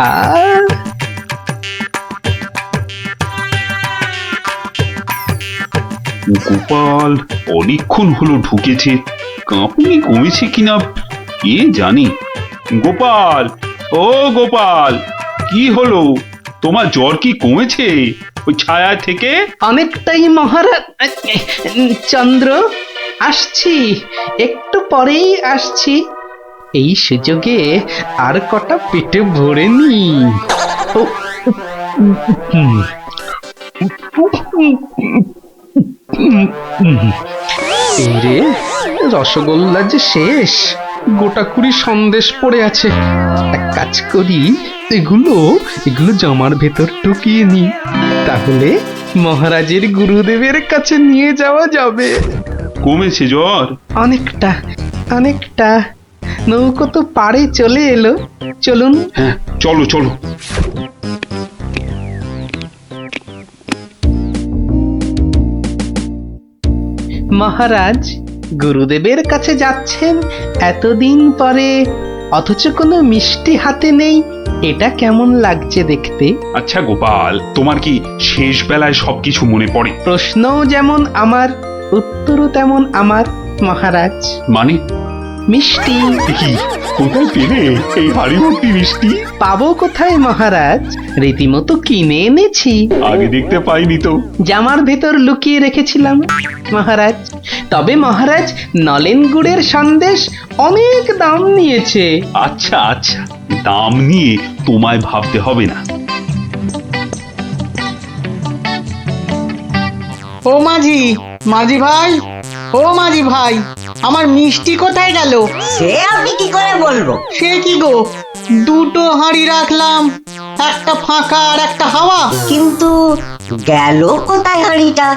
আর গোপাল অনেকক্ষণ হলো ঢুকেছে, কাঁপুনি কমেছে কিনা কে জানে। গোপাল, ও গোপাল, কি হলো? তোমার জ্বর কি কমেছে ওই ছায়া থেকে? অনেকটাই মহারাজ। চন্দ্র, আসছি, একটু পরেই আসছি। এই সুযোগে আর কটা পেটে ভরে নি। ও, রে, রসগোল্লা যে শেষ, গোটা কুড়ি সন্দেশ পড়ে আছে। এক কাজ করি, এগুলো এগুলো জামার ভেতর ঢুকিয়ে নি, তাহলে মহারাজের গুরুদেবের কাছে নিয়ে যাওয়া যাবে। কমেছে জ্বর? অনেকটা, অনেকটা। নৌকো তো পাড়ে চলে এলো, চলুন। হ্যাঁ, চলো চলো। মহারাজ, গুরুদেবের কাছে যাচ্ছেন এতদিন পরে, অথচ কোনো মিষ্টি হাতে নেই, এটা কেমন লাগছে দেখতে? আচ্ছা গোপাল, তোমার কি শেষ বেলায় সবকিছু মনে পড়ে? প্রশ্নও যেমন আমার, উত্তরও তেমন আমার মহারাজ। মানে? মিষ্টি কি কোথায় পেলে এই হাড়ি ভর্তি মিষ্টি? পাবো কোথায় মহারাজ, রীতিমতো কিনে এনেছি। আগে দেখতে পাইনি তো। জামার ভেতর লুকিয়ে রেখেছিলাম মহারাজ। তবে মহারাজ, নলেন গুড়ের সন্দেশ অনেক দাম নিয়েছে। আচ্ছা আচ্ছা, দাম নিয়ে তোমায় ভাবতে হবে না। ও মাঝি, মাঝি ভাই, ও মাঝি ভাই, আমার মিষ্টি কোথায় গেল? সে আমি কি করে বলবো? সে কি গো, দুটো হাঁড়ি রাখলাম, একটা ফাঁকা আর একটা হাওয়া। কিন্তু গেল কোথায় হাঁড়িটা?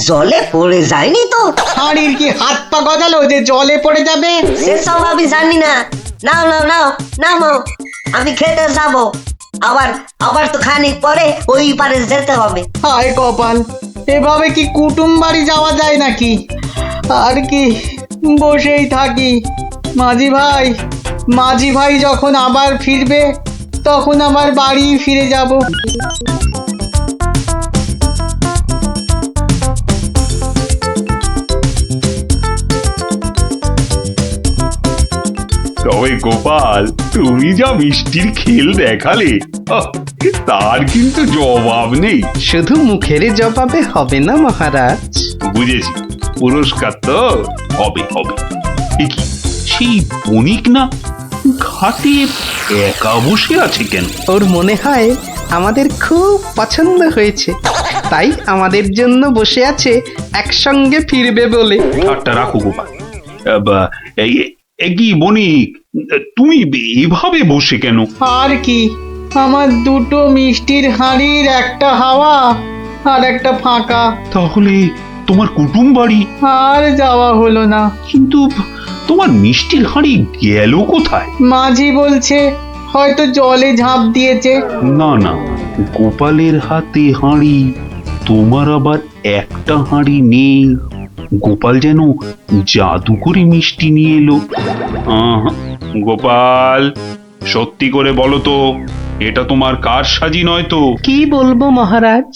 জলে পড়ে যায়নি তো? হাঁড়ির কি হাত পা গজালো যে জলে পড়ে যাবে? সেসব আমি জানি না। নাও নাও নাও নামো, আমি খেতে যাবো। আবার আবার তো খানিক পরে ওই পারে যেতে হবে। হায় কপাল, এভাবে কি কুটুম বাড়ি যাওয়া যায় নাকি? আর কি বসেই থাকি। মাঝি ভাই, মাঝি ভাই যখন আবার ফিরবে তখন আবার বাড়ি ফিরে যাব। তবে গোপাল, তুমি যা মিষ্টির খেল দেখালে, তার কিন্তু জবাব নেই। শুধু মুখের জবাবে হবে না মহারাজ। বুঝেছি, পুরস্কার তো হবে হবে। এ কি, সেই বণিক না ঘাটে একা বসে আছে কেন? ওর মনে হয় আমাদের খুব পছন্দ হয়েছে, তাই আমাদের জন্য বসে আছে, একসঙ্গে ফিরবে বলে। ঠাট্টা রাখো গোপাল। কি বণিক, তুমি এভাবে বসে কেন? আর কি, আমার দুটো মিষ্টির হাঁড়ির একটা হাওয়া আর একটা ফাঁকা। তাহলে তোমার কুটুম বাড়ি? আর যাওয়া হলো না। কিন্তু তোমার মিষ্টির হাঁড়ি গেল কোথায়? মাঝি বলছে হয়তো জলে ঝাঁপ দিয়েছে। না না, গোপালের হাতে হাঁড়ি, তোমার আবার একটা হাঁড়ি নেই। গোপাল যেন জাদু করে মিষ্টি নিয়ে এলো। গোপাল, সত্যি করে বলো তো, এটা তোমার কার সাজি নয় তো? কি বলবো মহারাজ?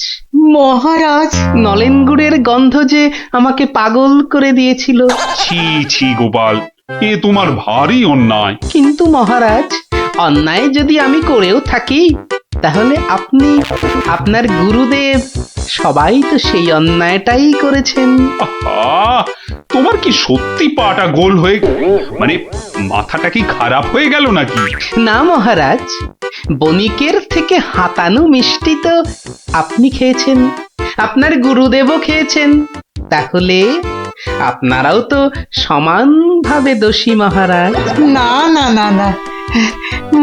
মহারাজ, নলেন গুড়ের গন্ধ যে আমাকে পাগল করে দিয়েছিল। ছি ছি গোপাল, এ তোমার ভারী অন্যায়। কিন্তু মহারাজ, অন্যায় যদি আমি করেও থাকি, তাহলে আপনি, আপনার গুরুদেব, সবাই তো সেই অন্যায়টাই করেছেন। আহা, তোমার কি সত্যি পাটা গোল হয়ে, মানে মাথাটা কি খারাপ হয়ে গেল নাকি? না মহারাজ, বণিকের থেকে হাতানো মিষ্টি তো আপনি খেয়েছেন, আপনার গুরুদেবও খেয়েছেন, তাহলে আপনারাও তো সমানভাবে দোষী মহারাজ। না না না না,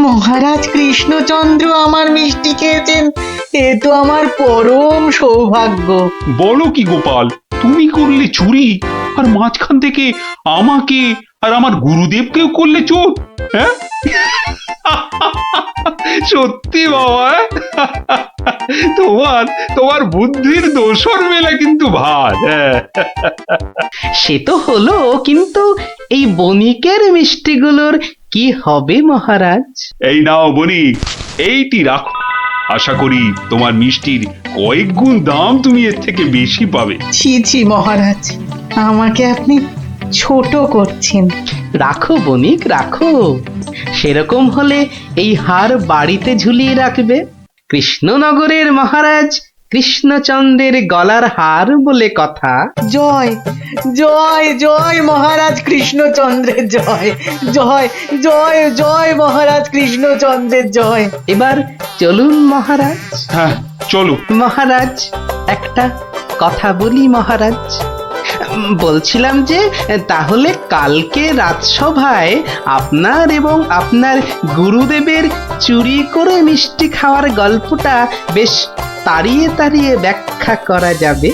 মহারাজ কৃষ্ণচন্দ্র আমার মিষ্টি খেয়েছেন, এ তো আমার পরম সৌভাগ্য। বলো কি গোপাল, তুমি করলে চুরি, আর মাঝখান থেকে আমাকে আর আমার গুরুদেবকেও করলে চোর? হ্যাঁ? সত্যি বাবা, তোমার তোমার বুদ্ধির দোসর মেলা কিন্তু ভার। সে তো হলো, কিন্তু এই বণিকের মিষ্টিগুলোর কি হবে মহারাজ? এই নাও বণিক, এইটি রাখো। আশা করি তোমার মিষ্টির কয়েক গুণ দাম তুমি এর থেকে বেশি পাবে। ছি ছি মহারাজ, আমাকে আপনি ছোট করছেন। রাখো বণিক রাখো, সেরকম হলে এই হার বাড়িতে ঝুলিয়ে রাখবে। কৃষ্ণনগরের মহারাজ কৃষ্ণচন্দ্রের গলার হার বলে কথা। জয় জয় জয় মহারাজ কৃষ্ণচন্দ্রের জয়, জয় জয় জয় মহারাজ কৃষ্ণচন্দ্রের জয়। এবার চলুন মহারাজ। হ্যাঁ চলো। মহারাজ একটা কথা বলি মহারাজ, বলছিলাম যে তাহলে কালকে রাজসভায় আপনার এবং আপনার গুরুদেবের চুরি করে মিষ্টি খাওয়ার গল্পটা বেশ তাড়িয়ে তাড়িয়ে ব্যাখ্যা করা যাবে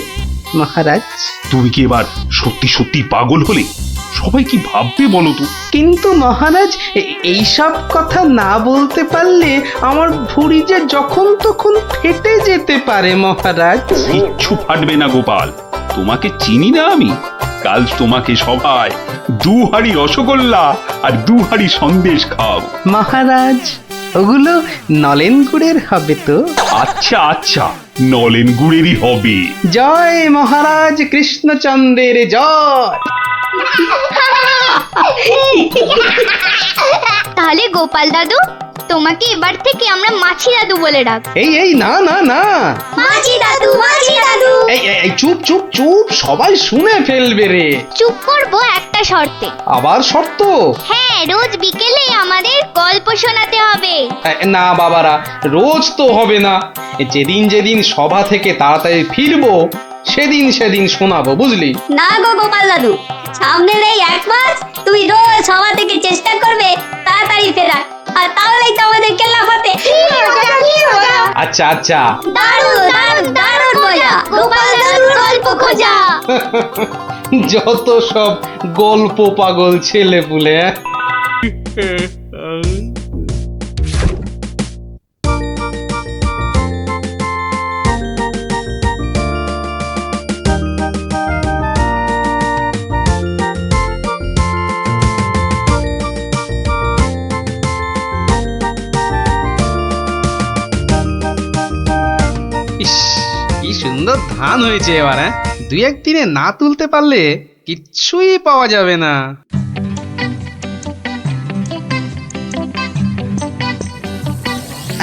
মহারাজ। তুমি কি এবার সত্যি সত্যি পাগল হলে? সবাই কি ভাববে বলো তো? কিন্তু মহারাজ এইসব কথা না বলতে পারলে আমার ভুঁড়ি যে যখন তখন ফেটে যেতে পারে মহারাজ। কিচ্ছু ফাটবে না গোপাল, তোমাকে চিনি না আমি? কাল তোমাকে সবাই 2 হাঁড়ি রসগোল্লা আর 2 হাঁড়ি সন্দেশ খাওয়াবো। মহারাজ ওগুলো নলেন গুড়ের হবে তো? আচ্ছা আচ্ছা, নলেন গুড়েরই হবে। জয় মহারাজ কৃষ্ণচন্দ্রের জয়। তাহলে গোপাল দাদু, তোমাকে এবার থেকে আমরা মাছি দাদু বলে ডাক। এই এই না না না, মাছি দাদু, মাছি দাদু। এই চুপ চুপ চুপ, সবাই শুনে ফেলবে রে। চুপ করবো একটা শর্তে। আবার শর্ত? হ্যাঁ, রোজ বিকেলে আমাদের গল্প শোনাতে হবে। না বাবারা, রোজ তো হবে না, যেদিন যেদিন সভা থেকে তাড়াতাড়ি ফিরবো সেদিন সেদিন শোনাবো, বুঝলি? না গো গোপাল দাদু, সামনের এই 1 মাস তুমি রোজ সভা থেকে চেষ্টা করবে তাড়াতাড়ি ফেরার, আর তাহলেই তো আমাদের কেল্লা ফতে। আচ্ছা আচ্ছা। দারুণ দারুণ দারুণ মজা, গোপাল দাদুর গল্প খোঁজা। যত সব গল্প পাগল ছেলে পুলে। ইস, কি সুন্দর ধান হয়েছে এবার। 2-1 দিনে না তুলতে পারলে কিচ্ছুই পাওয়া যাবে না।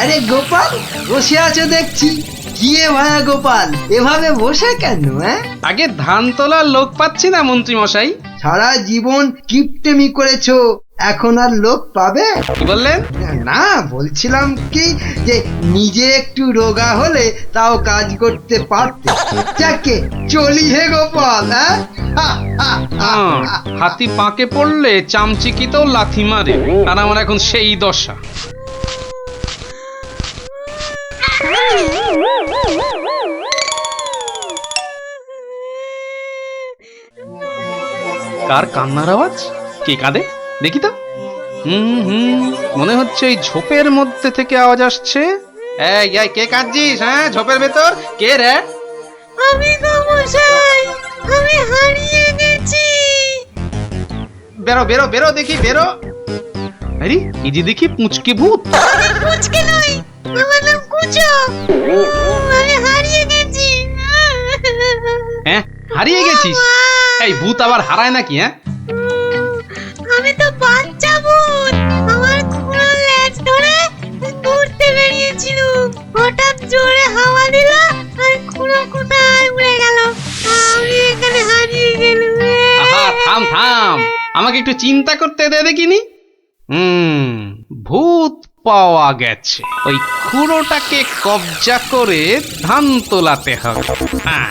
আরে গোপাল, বসে আছো দেখছি। কি এ ভায়া গোপাল, এভাবে বসে কেন? আগে ধান তোলার লোক পাচ্ছি না মন্ত্রী মশাই। সারা জীবন কিপটেমি করেছো, এখন আর লোক পাবে? কি বললেন? না, বলছিলাম কি যে নিজে একটু রোগা হলে তাও কাজ করতে পারতে। যাকে চলি হে গোপাল। হাতি পাকে পড়লে চামচিকিতেও লাথি মারে, আর আমার এখন সেই দশা। কার কান্নার আওয়াজ? কে কাঁদে দেখি তো। মনে হচ্ছে এই ঝোপের মধ্যে থেকে আওয়াজ আসছে। এই এই, কে কাঁদছিস? হ্যাঁ, ঝোপের ভেতর কে রে? আমি গো মশাই, আমি হারিয়ে গেছি। বেরো বেরো বেরো দেখি, বেরো। আরে এই যে দেখি পুঁচকে ভূত। কুচকে নই, আমার নাম কুচো। আমি হারিয়ে গেছি। হ্যাঁ, হারিয়ে গেছিস? এই ভূত আবার হারায় নাকি? হ্যাঁ, আমি তো বাচ্চা ভূত, আমার খুঁড়ো লেজ ধরে ঘুরতে বেরিয়েছিল, হঠাৎ জোরে হাওয়া দিল আর খুঁড়ো কোথায় উড়ে গেল, আমি এখানে হারিয়ে গেলাম। আহা, থাম থাম, আমাকে একটু চিন্তা করতে দে দেখিনি। ভূত পাওয়া গেছে, ওই খুঁড়োটাকে কবজা করে ধান তোলাতে হবে। হ্যাঁ,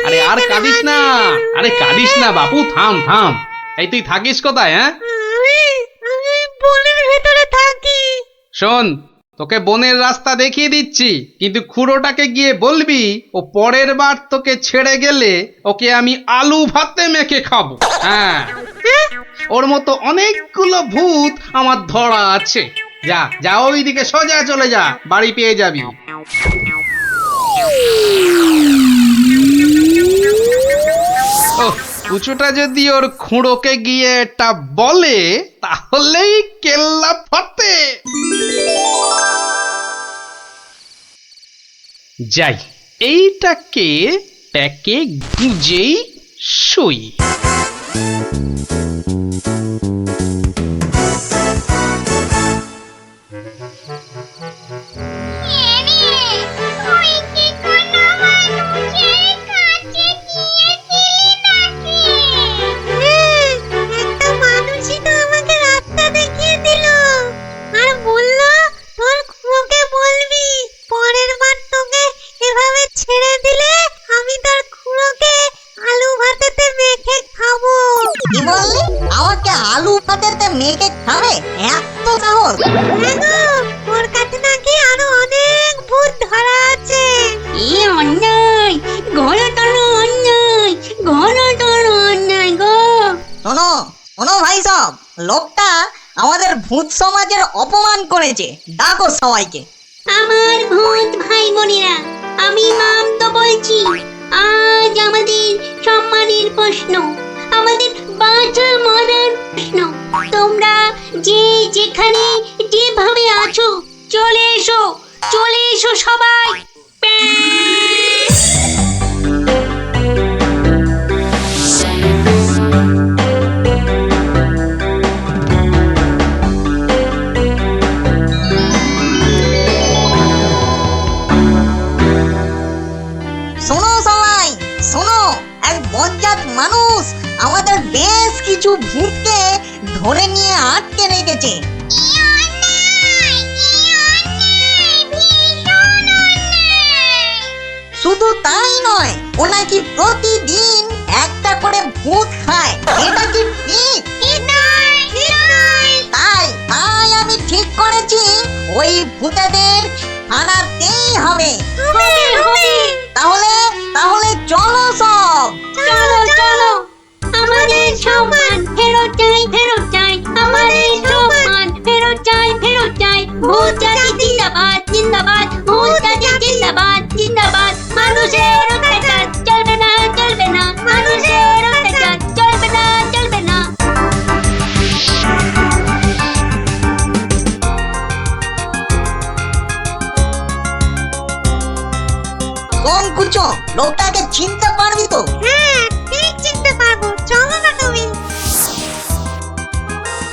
আরে আর কাঁদিস না, আরে কাঁদিস না বাপু, থাম থাম। এই তুই থাকিস কোথায়? হ্যাঁ, আমি বনের ভেতরে থাকি। শোন, তোকে বনের রাস্তা দেখিয়ে দিচ্ছি, কিন্তু খুঁড়োটাকে গিয়ে বলবি ও পরের বার তোকে ছেড়ে গেলে ওকে আমি আলু ভাতে মেখে খাবো। হ্যাঁ, ওর মতো অনেকগুলো ভূত আমার ধরা আছে। যা যা, ওইদিকে সোজা চলে যা, বাড়ি পেয়ে যাবি। ও কুচোটা যদি ওর খুঁড়োকে গিয়ে এটা বলে তাহলেই কেল্লা ফতে। যাই, এইটাকে প্যাকে গুঁজেই সই। একটা মানুষই তো আমাকে রাস্তা দেখিয়ে দিল আর বলল তোর খুঁড়োকে বলবি পরের বার তোকে এভাবে ছেড়ে দিলে আমি তোর খুঁড়োকে আলু ভাতেতে মেখে খাবো। কি বললি? আমাকে আলু ভাতেতে মেখে খাবে? এত সাহস? হ্যাঁ গো, ওর কাছে নাকি আরো অনেক ভূত ধরা আছে। এ অন্যায়, ঘোরতর অন্যায়, ঘোরতর অন্যায় গো। শোনো শোনো ভাই সব, লোকটা আমাদের ভূত সমাজের অপমান করেছে। ডাকো সবাইকে। আমার ভূত ভাই বোনেরা, আমি নাম তো বলছি। আজ আমাদের সম্মানের প্রশ্ন, আমাদের বাঁচা মরার প্রশ্ন। তোমরা যে যেখানে যেভাবে আছো চলে এসো, চলে এসো সবাই। শোনো সবাই শোনো, এক বজ্জাত মানুষ আমাদের বেশ কিছু ভূতকে ধরে নিয়ে আটকে রেখেছে। শুধু তাই নয়, ও নাকি প্রতিদিন একটা করে ভূত খায়। এটা কি ঠিক? তাই তাই আমি ঠিক করেছি ওই ভূতেদের আনাতেই হবে। তাহলে তাহলে চলো সব। চলো চলো, আমাদের সম্মান ফেরত চাই, ফেরত চাই, আমাদের সম্মান ফেরত চাই, ফেরত চাই। ভূত জাতি জিন্দাবাদ, জিন্দাবাদ, ভূত জাতি জিন্দাবাদ, জিন্দাবাদ। মানুষের অত্যাচার চলবে না, চলবে না, মানুষের অত্যাচার চলবে না, চলবে না। কোন কুচো, লোকটাকে চিনতে পারবি তো? হ্যাঁ, ঠিক চিনতে পারবো। চলো না তুমি।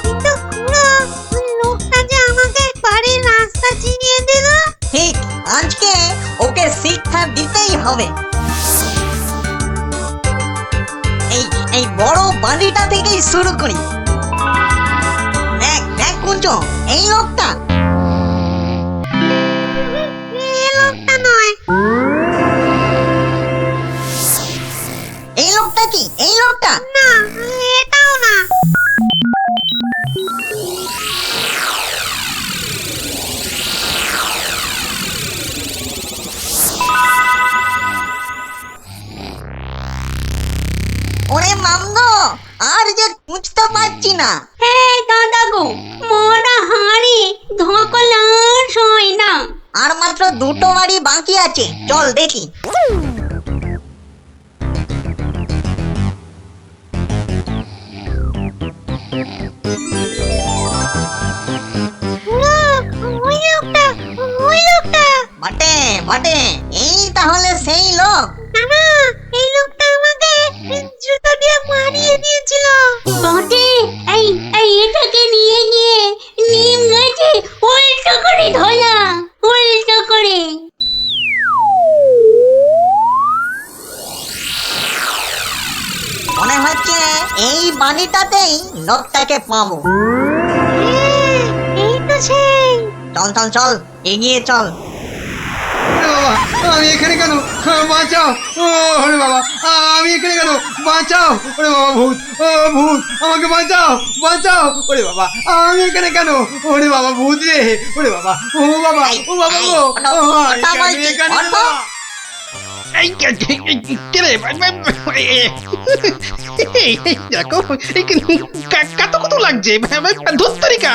কিন্তু খুড়ো, ওই লোকটা যে আমাকে বাড়ির রাস্তা চিনিয়ে দিল। ঠিক, আজকে ওকে শিক্ষা দিতেই হবে। এই এই বড় বাড়িটা থেকেই শুরু করি। দেখ দেখ কুচো, এই লোকটা। এ লোকটা নয়। এই লোকটা কি? এই লোকটা না, এটাও না। ওরে মামদো, আর যে খুঁজতে পারছি না। হ্যাঁ দাদা গো, মরা হাড়ে ধকলার সয় না। আর মাত্র দুটো বাড়ি বাকি আছে, চল দেখি। খুড়ো, ওই লোকটা, ওই লোকটা। বটে বটে, এই তাহলে সেই লোক। না না, এই লোকটা আমাকে জুতো দিয়ে মারিয়ে দিয়েছিল। বটে, এই এই এটাকে নিয়ে গিয়ে নিম গাছে উল্টো করে ধরা, উল্টো করে। মনে হচ্ছে এই বাড়িটাতেই লোকটাকে পাবো। হ্যাঁ, এই তো সেই। চল চল চল, এগিয়ে চল। আমি এখানে কেন? বাঁচাও! ওরে বাবা, আমি এখানে কেন? বাঁচাও! ওরে বাবা, ভূত! ও ভূত, আমাকে বাঁচাও, বাঁচাও! ওরে বাবা, আমি এখানে কেন? ওরে বাবা, ভূত রে! ওরে বাবা, ও বাবা, ও বাবা গো! আমি এখানে কেন? এই কে রে? দেখো, কত কত লাগছে ধুত্তরিকা।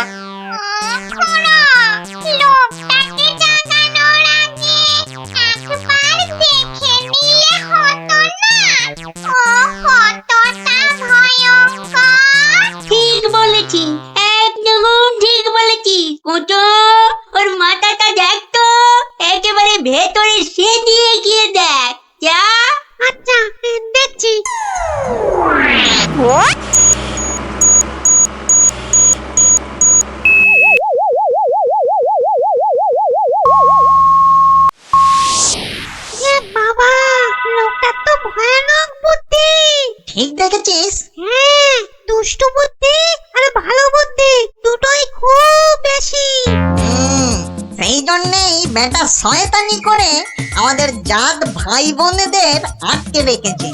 লোকটাকে জাগানোর আগে একবার দেখে নিলে হতো না? ও কতটা সেই জন্যেই বেটা শয়তানি করে আমাদের জাত ভাই বোনেদের আটকে রেখেছে।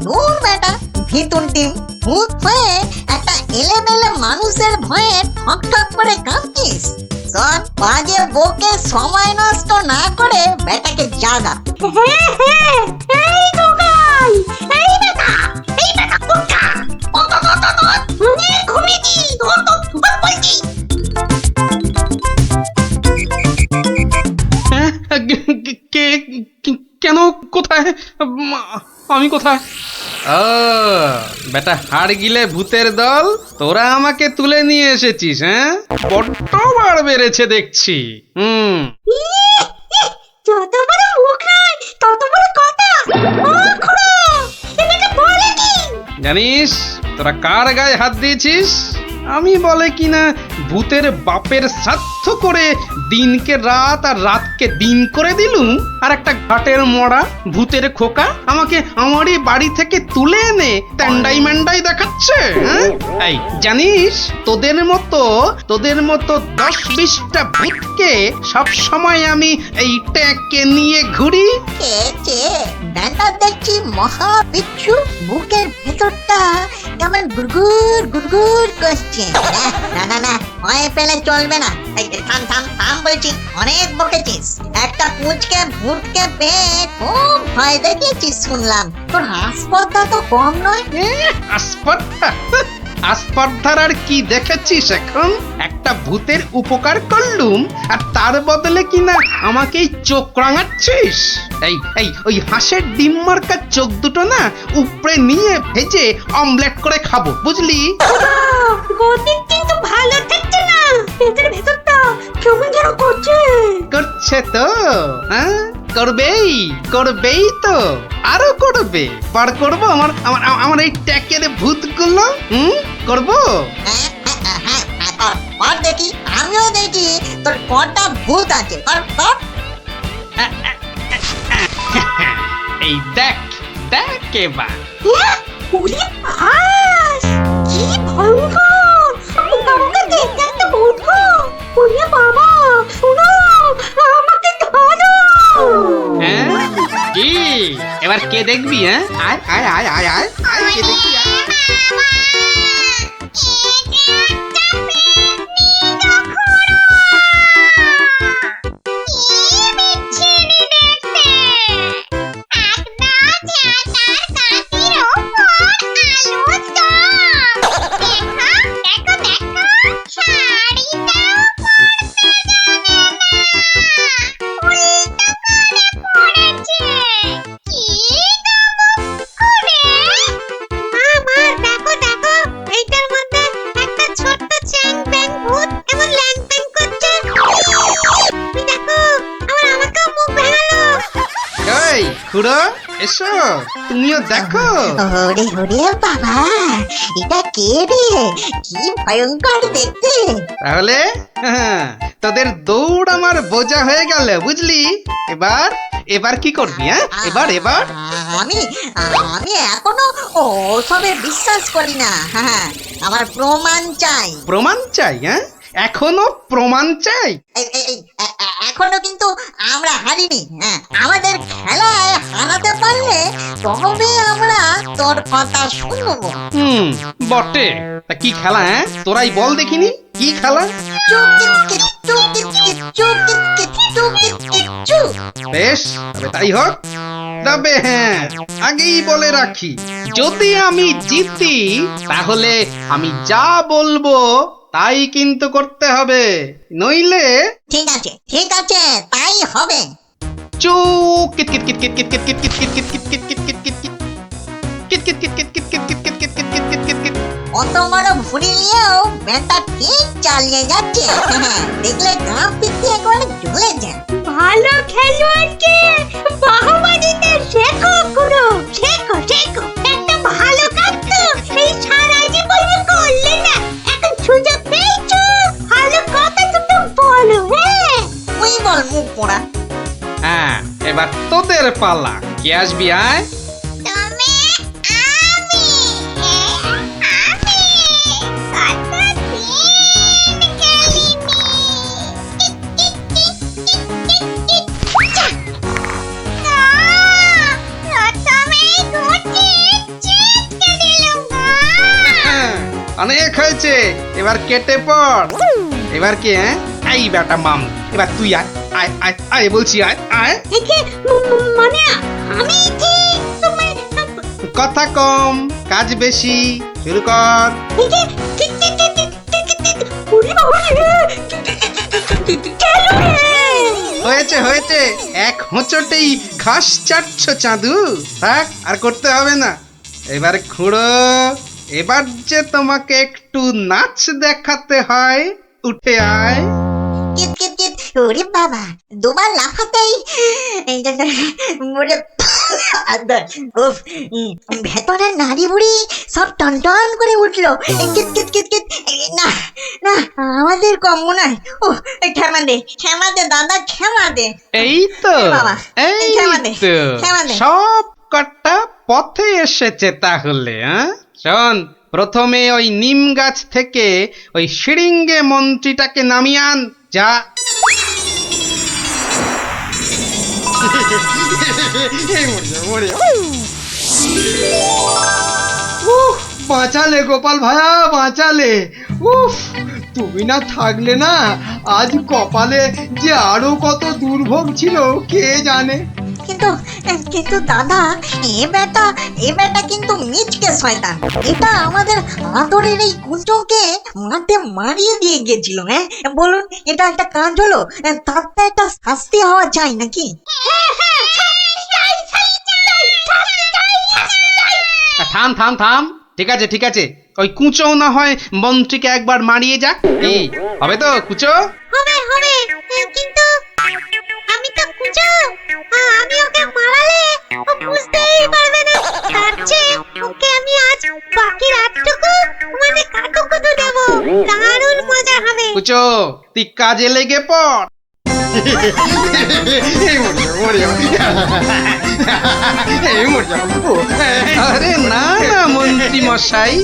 দূর বেটা ভিতুন টিম, ভূত হয়ে একটা এলেমেলে মানুষের ভয়ে ঠক ঠক করে কাঁপছিস। শোন, বাজে বকে সময় নষ্ট না করে বেটাকে জাগা। এই দোকান, এই বেটা, উঠা। ঘুমিয়েছি, বলছি। হ্যাঁ? কেন? কোথায়? আমি কোথায়? ও বেটা, হাড় গিলে ভূতের দল, তোরা আমাকে তুলে নিয়ে এসেছিস? হ্যাঁ, বড্ড বাড় বেড়েছে দেখছি। যত বড় মুখ নয় তত বড় কথা। ও খুড়ো, এটাকে বলে কি? জানিস তোরা কার গায়ে হাত দিয়েছিস? আমি বলে কিনা ভূতের বাপের শ্রাদ্ধ করে দিনকে রাত আর রাতকে দিন করে দিলুম, আর একটা ঘাটের মরা ভূতের খোকা আমাকে আমারই বাড়ি থেকে তুলে এনে ট্যান্ডাই ম্যান্ডাই দেখাচ্ছে। হ্যাঁ? এই জানিস তোদের মতো 10-20টা ভূতকে সব সময় আমি এই ট্যাঁকে নিয়ে ঘুরি। বেটা দেখছি মহা বিচ্ছু, বুকের ভেতরটা কেমন গুড়গুড় গুড়গুড় করছে। না না না, ভয় পেলে চলবে না। থাম থাম থাম বলছি, অনেক বকেছিস। একটা পুঁচকে ভূতকে পেয়ে খুব ভয় দেখিয়েছিস শুনলাম। তোর হাসপাতাল তো কম নয়। আসপর্ধার আর কি দেখেছিস এখন? একটা ভূতের উপকার করলুম আর তার বদলে কিনা আমাকেই চোখ রাঙাচ্ছিস। এই ওই হাঁসের ডিম মার্কা চোখ দুটো না উপরে নিয়ে ভেজে অমলেট করে খাবো, বুঝলি? গতি কিন্তু ভালো থাকছে না, পেটের ভেতরটা কেমন যেন করছে তো। হ্যাঁ, করবেই তো, আরো করবে। বার করবো আমার এই ট্যাকের ভূতগুলো। করবো। দেখি, আমিও দেখি তোর কটা ভূত আছে। এই দেখ এবার। ওরে বাস, কি ভয়ঙ্কর! আমাকে দেখতে একটা ভূত গো! ওরে বাবা, শোনো, আমাকে ধরো! হ্যাঁ, কি এবার কে দেখবি? হ্যাঁ, আয় কে দেখবি? আয়। খুড়ো, এসো, তুমিও দেখো। ওরে ওরে বাবা, এটা কে রে? কি ভয়ঙ্কর দেখতে। তাহলে তোদের দৌড় আমার বোঝা হয়ে গেল, বুঝলি? এবার কি করবি? হ্যাঁ, এবার আমি এখনো ওসবে বিশ্বাস করি না। হ্যাঁ, আমার প্রমাণ চাই। প্রমাণ চাই? হ্যাঁ, এখনো প্রমাণ চাই? এখনো কিন্তু আমরা হারিনি। হ্যাঁ, আমাদের খেলায় হারাতে পারলে তবে আমরা তোর কথা শুনবো। বটে। তা কি খেলা? হ্যাঁ, তোরাই বল দেখিনি, কি খেলা? বেশ, তবে তাই হোক। তবে হ্যাঁ, আগেই বলে রাখি, যদি আমি জিতি তাহলে আমি যা বলবো তাই কিন্তু করতে হবে, নইলে। ঠিক আছে, তাই হবে। চুপ। অত বড় ভুড়ি নিয়েও বেটা ঠিক চালিয়ে যাচ্ছে। দেখলে গা পিছিয়ে করে ঝুলে যায়। ভালো খেলোয়াড়কে বাহবা দিতে শেখো গুরু, শেখো। একটা ভালো কাজ তো এই সারা জীবনে করলে না, এখন সুযোগ পেয়েছো, ভালো কথা দুটো বলো। হ্যাঁ, তোদের পালা, কে আসবি আয়? তুমি আমি কতদিন খেলিনি। প্রথমেই ঘুরতে চিটকে দিলুম গো। অনেক হয়েছে, এবার কেটে পড়। এবার কে? এই বেটা মাম, এবার তুই আয় আয় আয় আয় বলছি, আয় আয়। একে মানে আমি কি তোমার কথা কম, কাজ বেশি, শুরু কর। একে ওরে বাবা রে হয়েছে হয়েছে, এক হোঁচটেই ঘাস চাটছ চাঁদু। থাক, আর করতে হবে না। এবার খুঁড়ো। এবার যে তোমাকে একটু নাচ দেখাতে হয়, উঠে আয়। কিট কিট কিট, ওরে বাবা, দুবার লাফাতেই এই যে ওরে উফ, ভেতরের নাড়ি বুড়ি সব টনটন করে উঠলো। এই কিট কিট কিট কিট, না না, আমাদের কম মনে হয়। ও ক্ষমা দে দাদা, ক্ষমা দে। এই তো, এ বাবা, এই ক্ষমা দে, তো ক্ষমা দে। সব কটা পথে এসেছে তাহলে। শোন, প্রথমে ওই নিম গাছ থেকে ওই শিরিঙ্গে মন্ত্রীটাকে নামিয়ে আন, যা। উফ, বাঁচালে গোপাল ভাইয়া, বাঁচালে। উফ, তুমি না থাকলে না, আজ কপালে যে আরো কত দুর্ভোগ ছিল কে জানে। কিন্তু কিন্তু দাদা, এ বেটা কিন্তু মিচকে শয়তান। এটা আমাদের আদরের এই কুঞ্চকে মাঠে মারিয়ে দিয়ে গেছিল। হ্যাঁ বলুন, এটা একটা কাজ হলো? তার তো একটা শাস্তি হওয়া চাই নাকি? থাম থাম থাম, ঠিক আছে ঠিক আছে, ওই কুঁচো না হয় মন্ত্রীকে একবার মারিয়ে যাক। কি হবে তো কুঁচো? হবে হবে, কিন্তু আমি তো কুচো, আমি ওকে মারালে ও বুঝতেই পারবে না। তার চেয়ে ওকে আমি আজ বাকি রাতটুকু মানে কাটুকুটু দেবো, দারুণ মজা হবে। কুঁচো, তুই কাজে লেগে পড়। আরে না না মন্ত্রী মশাই,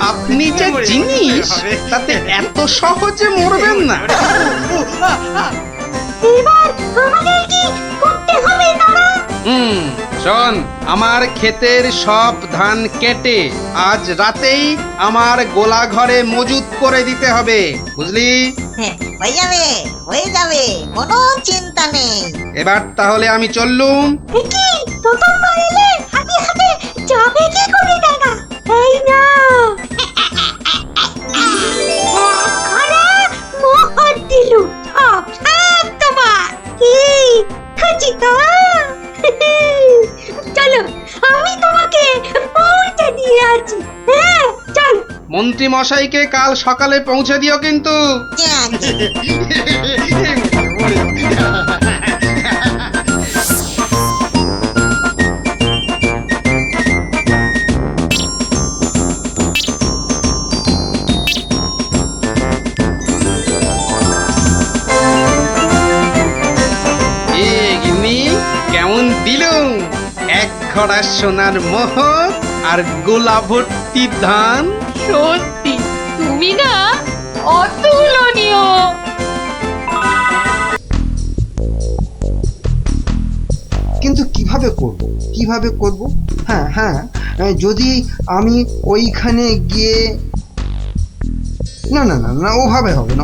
আপনি যে জিনিস তাতে এত সহজে মরবেন না। এবার আমাদের কি করতে হবে দাদা? শোন, আমার ক্ষেতের সব ধান কেটে আজ রাতেই আমার গোলা ঘরে মজুত করে দিতে হবে, বুঝলি? হ্যাঁ, হয়ে যাবে, কোনো চিন্তা নেই। এবার তাহলে আমি চললুম। কি প্রথম এলে হাতে হাতে যাবে কি করে দাদা? এই না ঘরে মোহর দিলু, সব সব তোমার। কি খুঁজি তো? চলো, আমি তোমাকে পৌঁছে দিয়ে আছি। হ্যাঁ চল। মন্ত্রী মশাইকে কাল সকালে পৌঁছে দিও কিন্তু। কেমন দিলুম এক ঘড়া সোনার মোহর আর গোলা ভর্তি ধান। সত্যি তুমি না অতুলনীয়। কিন্তু কিভাবে করব? হ্যাঁ হ্যাঁ, যদি আমি ওইখানে গিয়ে না না না না, ওভাবে হবে না।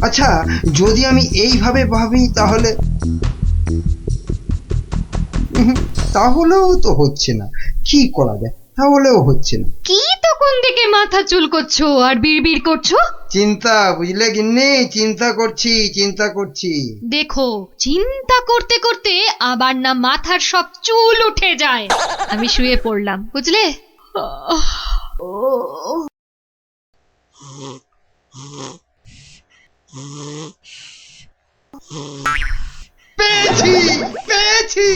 আচ্ছা, যদি আমি এইভাবে ভাবি তাহলে তাহলেও তো হচ্ছে না। কি করা যায়? তাহলেও হচ্ছে না। কি তখন থেকে মাথা চুলকোচ্ছো আর বিড়বিড় করছো? চিন্তা, বুঝলে গিন্নি, চিন্তা করছি। দেখো, চিন্তা করতে করতে আবার না মাথার সব চুল উঠে যায়। আমি শুয়ে পড়লাম, বুঝলে? পেয়েছি।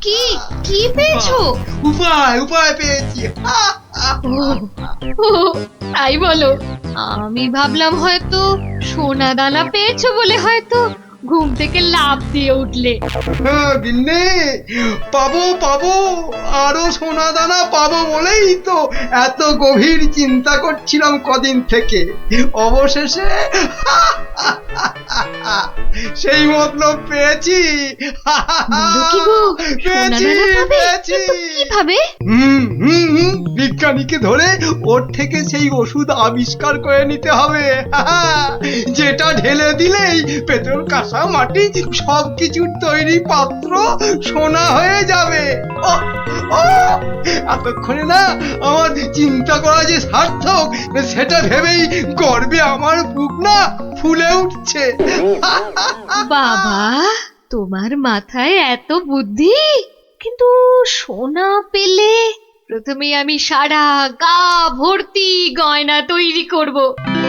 কি কি পেয়েছো? উপায় পেয়েছি। ও, তাই বলো? আমি ভাবলাম হয়তো সোনা দানা পেয়েছো বলে হয়তো ঘুম থেকে লাফ দিয়ে উঠলে। গিন্নি, পাবো পাবো, আরো সোনা দানা পাবো বলেই তো এত গভীর চিন্তা করছিলাম কদিন থেকে। অবশেষে সেই মতলব পেয়েছি। বলো কি গো, সোনা পেয়েছি দানা পাবে? পেয়েছি। কিন্তু কিভাবে? বিজ্ঞানীকে ধরে ওর থেকে সেই ওষুধ আবিষ্কার করে নিতে হবে, যেটা ঢেলে দিলেই পেট্রোল কাঁসা মাটি সবকিছুর তৈরি পাত্র সোনা হয়ে যাবে। ও, ও, এতক্ষণে না আমার চিন্তা করা যে সার্থক সেটা ভেবেই গর্বে আমার বুক না ফুলে উঠছে। বাবা, তোমার মাথায় এত বুদ্ধি! কিন্তু সোনা পেলে প্রথমে আমি সারা গা ভর্তি গয়না তৈরি করব,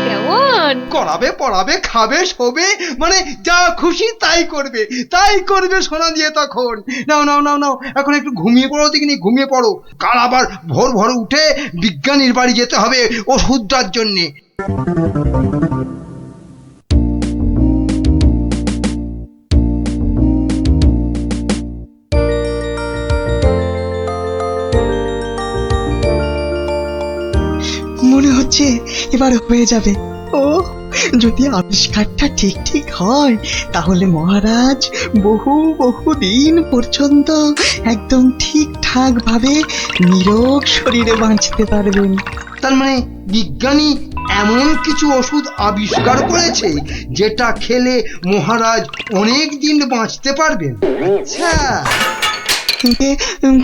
কেমন? করাবে, পড়াবে, খাবে, শোবে, মানে যা খুশি তাই করবে, তাই করবে সোনা দিয়ে তখন। নাও নাও নাও নাও, এখন একটু ঘুমিয়ে পড়ো দেখিনি, ঘুমিয়ে পড়ো। কাল আবার ভোর ভোর উঠে বিজ্ঞানীর বাড়ি যেতে হবে ওষুধটার জন্যে। মনে হচ্ছে এবার হয়ে যাবে। ও, যদি আবিষ্কারটা ঠিক ঠিক হয় তাহলে মহারাজ বহু দিন পর্যন্ত একদম ঠিকঠাক ভাবে নিরোগ শরীরে বাঁচতে পারবেন। তার মানে বিজ্ঞানী এমন কিছু ওষুধ আবিষ্কার করেছে যেটা খেলে মহারাজ অনেক দিন বাঁচতে পারবেন। আচ্ছা,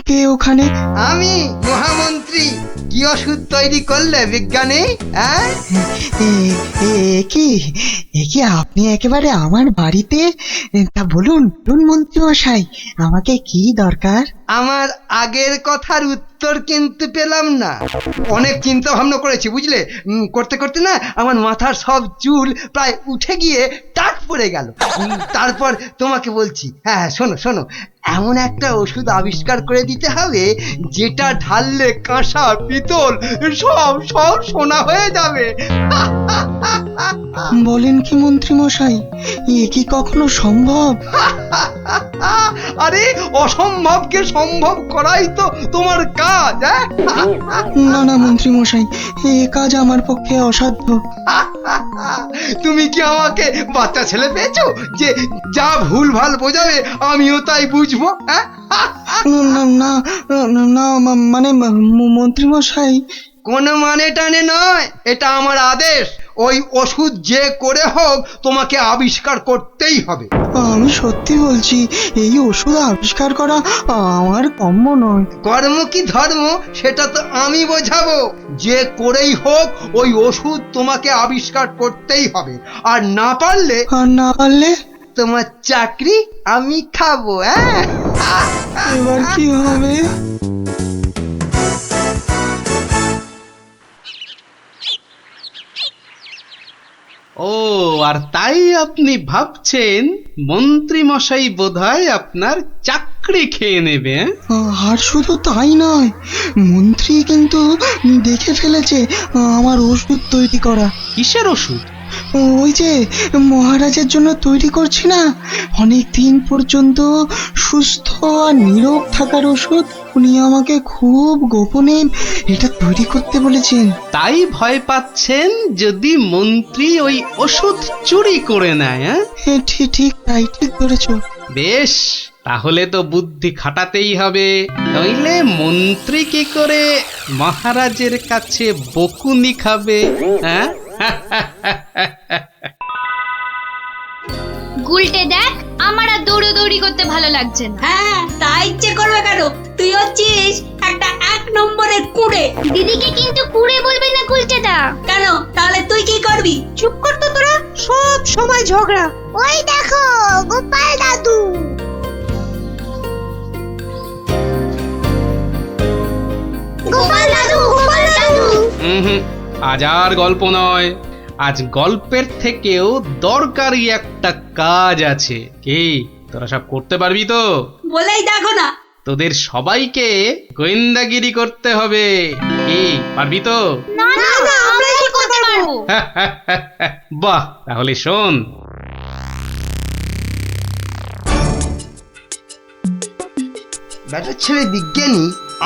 কে ওখানে? আমি, মহামন্ত্রী। কি ওষুধ তৈরি করলে বিজ্ঞানী? কি আপনি একেবারে আমার বাড়িতে? তা বলুন মন্ত্রী মশাই, আমাকে কি দরকার? আমার আগের কথার উত্তর কিন্তু পেলাম না। অনেক চিন্তা ভাবনা করেছি বুঝলে, করতে করতে না আমার মাথার সব চুল প্রায় উঠে গিয়ে টাক পড়ে গেল। তারপর তোমাকে বলছি, হ্যাঁ শোনো শোনো, এমন একটা ওষুধ আবিষ্কার করে দিতে হবে যেটা ঢাললে কাঁসা পিতল সব সব সোনা হয়ে যাবে। বলেন কি মন্ত্রী মশাই, এ কি কখনো সম্ভব? আরে অসম্ভবকে সম্ভব করাই তো তোমার কাজ। না না মন্ত্রী মশাই, এ কাজ আমার পক্ষে অসাধ্য। তুমি কি আমাকে বাচ্চা ছেলে পেয়েছো যে যা ভুল ভাল বোঝাবে আমিও তাই বুঝবো? না মানে মন্ত্রী মশাই, কোনো মানে টানে নয়, এটা আমার আদেশ। ওই ওষুধ যে করে হোক তোমাকে আবিষ্কার করতেই হবে। আমি সত্যি বলছি, এই ওষুধ আবিষ্কার করা আমার কর্ম নয়। কর্ম কি ধর্ম সেটা তো আমি বোঝাবো। যে করেই হোক ওই ওষুধ তোমাকে আবিষ্কার করতেই হবে, আর না পারলে তোমার চাকরি আমি খাবো। এবার কি হবে? ও, আর তাই আপনি ভাবছেন মন্ত্রী মশাই বোধহয় আপনার চাকরি খেয়ে নেবে? আর শুধু তাই নয়, মন্ত্রী কিন্তু দেখে ফেলেছে আমার ওষুধ তৈরি করা। কিসের ওষুধ? ওই যে মহারাজের জন্য তৈরি করছি না, অনেক দিন পর্যন্ত সুস্থ আর নীরোগ থাকার ওষুধ। উনি আমাকে খুব গোপনে এটা তৈরি করতে বলেছেন। তাই ভয় পাচ্ছেন যদি মন্ত্রী ওই ওষুধ চুরি করে নেয়? ঠিক তাই, ঠিক ধরেছ। বেশ, তাহলে তো বুদ্ধি খাটাতেই হবে, নইলে মন্ত্রী কি করে মহারাজের কাছে বকুনি খাবে? হ্যাঁ, গুলটে দেখ, আমার আর দৌড়ি করতে ভালো লাগছে না। হ্যাঁ, তা ইচ্ছে করবে কেন? তুই হচ্ছিস একটা 1 নম্বরের কুড়ে। দিদিকে কিন্তু কুড়ে বলবে না গুলটেদা। কেন? তাহলে তুই কি করবি? চুপ কর তো তোরা, সব সময় ঝগড়া। ওই দেখো গোপাল দাদু। গোপাল দাদু, গোপাল দাদু। আজ আর গল্প নয়, আজ গল্পের থেকেও দরকারি একটা কাজ আছে। কি তোরা সব করতে পারবি তো? বলেই দেখো না। তোদের সবাইকে গোয়েন্দাগিরি করতে হবে। কি পারবি তো? না না, আমরা কি করতে পারবো পারবো। বাহ, তাহলে শোন। ব্যাটার ছেলে বিজ্ঞানী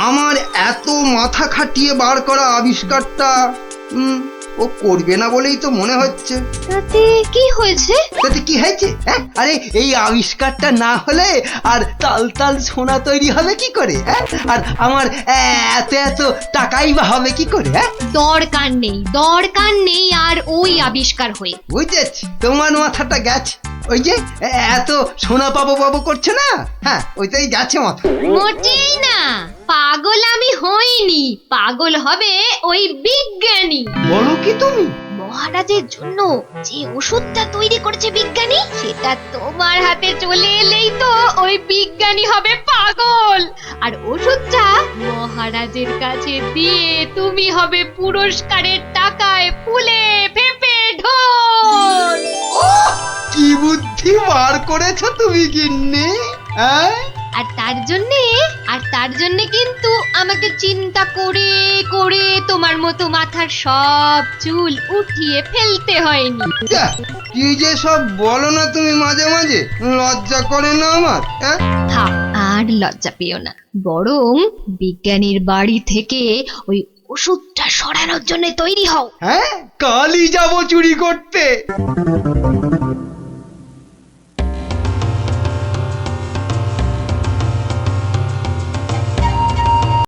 আমার এত মাথা খাটিয়ে বার করা আবিষ্কারটা ও করবে না বলেই তো মনে হচ্ছে। তাতে কি হয়েছে? তাতে কি হয়েছে? হ্যাঁ, আরে এই আবিষ্কারটা না হলে আর তাল তাল সোনা তৈরি হবে কি করে? হ্যাঁ, আর আমার এত এত টাকাই বা হবে কি করে? হ্যাঁ, দরকার নেই আর ওই আবিষ্কার হয়ে। বুঝেছি, তোমার মাথাটা গেছে। ওই যে এত সোনা পাবো পাবো করছে না, হ্যাঁ ওইটাই গেছে মাথা। মোটেই না, পাগল আমি হইনি, পাগল হবে ওই বিজ্ঞানী। বলো কি তুমি? মহারাজের জন্য যে ওষুধটা তৈরি করেছে বিজ্ঞানী, সেটা তোমার হাতে চলে এলেই তো ওই বিজ্ঞানী হবে পাগল, আর ওষুধটা মহারাজের কাছে দিয়ে তুমি হবে পুরস্কারের টাকায় ফুলে ফেপে ঢোল। কি বুদ্ধি বার করেছো তুমি গিন্নি, হ্যাঁ? আর তার জন্যে কিন্তু আমাকে চিন্তা করে করে তোমার মতো মাথার সব চুল উঠিয়ে ফেলতে হয়নি। যা, কি যে সব বলো না তুমি মাঝে মাঝে, লজ্জা করে না আমার? হ্যাঁ, থাক, আর লজ্জা পেও না, বরং বিজ্ঞানীর বাড়ি থেকে ওই ওষুধটা সরানোর জন্য তৈরি হও। হ্যাঁ, কালই যাবো চুরি করতে।